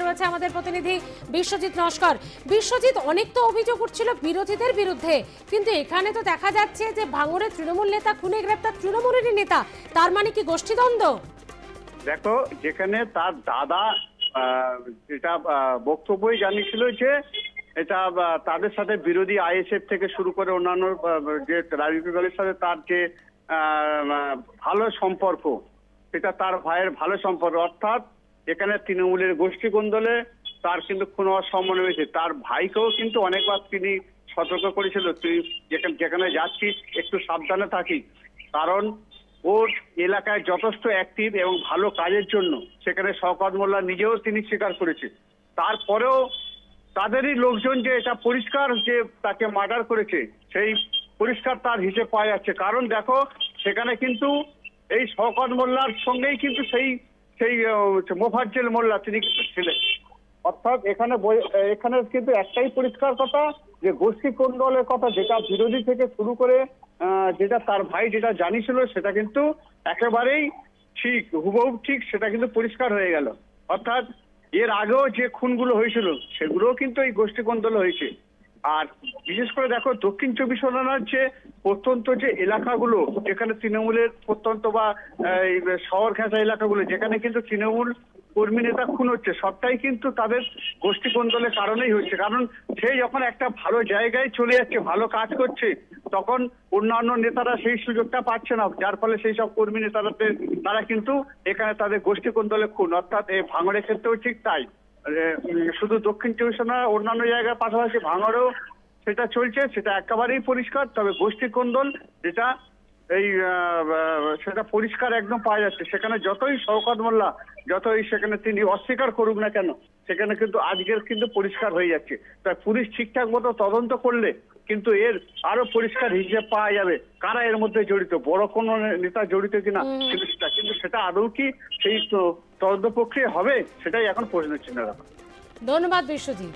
রয়েছে আমাদের প্রতিনিধি বিশ্বজিৎ নস্কর। বিশ্বজিৎ, অনেক তো অভিযোগ উঠছিল বিরোধীদের বিরুদ্ধে, কিন্তু এখানে তো দেখা যাচ্ছে যে ভাঙড়ের তৃণমূল নেতা খুনে গ্রেপ্তার তৃণমূলেরই নেতা, তার মানে কি গোষ্ঠীদ্বন্দ্ব? দেখো, যেখানে তার দাদা এটা বক্তব্যই জানিয়েছিল যে এটা তাদের সাথে বিরোধী আইএসএফ থেকে শুরু করে অন্যান্য যে রাজনৈতিক দলের সাথে তার যে ভালো সম্পর্ক, সেটা তার ভাইয়ের ভালো সম্পর্ক, অর্থাৎ এখানে তৃণমূলের গোষ্ঠী কোন্দলে তার কিন্তু খুন হওয়ার সম্ভাবনা রয়েছে। তার ভাইকেও কিন্তু অনেকবার তিনি সতর্ক করেছিল, তুই যেখানে যাচ্ছিস একটু সাবধানে থাকিস, কারণ ওর এলাকায় যথেষ্ট অ্যাক্টিভ এবং ভালো কাজের জন্য সেখানে শওকত মোল্লা নিজেও তিনি স্বীকার করেছে। তারপরেও তাদেরই লোকজন যে এটা পরিষ্কার যে তাকে মার্ডার করেছে, সেই পরিষ্কার তার হিসেব পাওয়া যাচ্ছে। কারণ দেখো, সেখানে কিন্তু এই শওকত মোল্লার সঙ্গেই কিন্তু সেই মোফাজ্জেল মোল্লা তিনি কিন্তু ছিলেন। অর্থাৎ এখানে কিন্তু একটাই পরিষ্কার কথা যে গোষ্ঠী কোন্দলের কথা, যেটা বিরোধী থেকে শুরু করে যেটা তার ভাই যেটা জানিয়েছিল সেটা কিন্তু একেবারেই ঠিক, হুবহু ঠিক, সেটা কিন্তু পরিষ্কার হয়ে গেল। অর্থাৎ এর আগেও যে খুনগুলো হয়েছিল সেগুলোও কিন্তু এই গোষ্ঠী কোন্দলে হয়েছে। আর বিশেষ করে দেখো, দক্ষিণ চব্বিশ পরগনার যে প্রত্যন্ত যে এলাকাগুলো, যেখানে তৃণমূলের প্রত্যন্ত বা শহর ঘেঁষা এলাকাগুলো, যেখানে কিন্তু তৃণমূল কর্মী নেতা খুন হচ্ছে, সবটাই কিন্তু তাদের গোষ্ঠী কোন্দলের কারণেই হচ্ছে। কারণ সে যখন একটা ভালো জায়গায় চলে যাচ্ছে, ভালো কাজ করছে, তখন অন্যান্য নেতারা সেই সুযোগটা পাচ্ছে না, যার ফলে সেই সব কর্মী নেতারা তারা কিন্তু এখানে তাদের গোষ্ঠী কোন্দলে খুন। অর্থাৎ এই ভাঙড়ের ক্ষেত্রেও ঠিক তাই, শুধু দক্ষিণ চব্বিশ পরগনা, অন্যান্য জায়গার পাশাপাশি ভাঙড়েও সেটা চলছে, সেটা একেবারেই পরিষ্কার। তবে গোষ্ঠী কোন্দল যেটা সেটা পরিষ্কার একদম পাওয়া যাচ্ছে। সেখানে যতই শওকত মোল্লা সেখানে তিনি অস্বীকার করুক না কেন, সেখানে কিন্তু আজকের কিন্তু পরিষ্কার হয়ে যাচ্ছে। তাই পুলিশ ঠিকঠাক মতো তদন্ত করলে কিন্তু এর আরো পরিষ্কার হিসেব পাওয়া যাবে কারা এর মধ্যে জড়িত, বড় কোনো নেতা জড়িত কিনা। কিন্তু সেটা আদৌ কি সেই তদন্ত প্রক্রিয়া হবে, সেটাই এখন প্রশ্ন চিহ্ন রাখা। ধন্যবাদ বিশ্বজিৎ।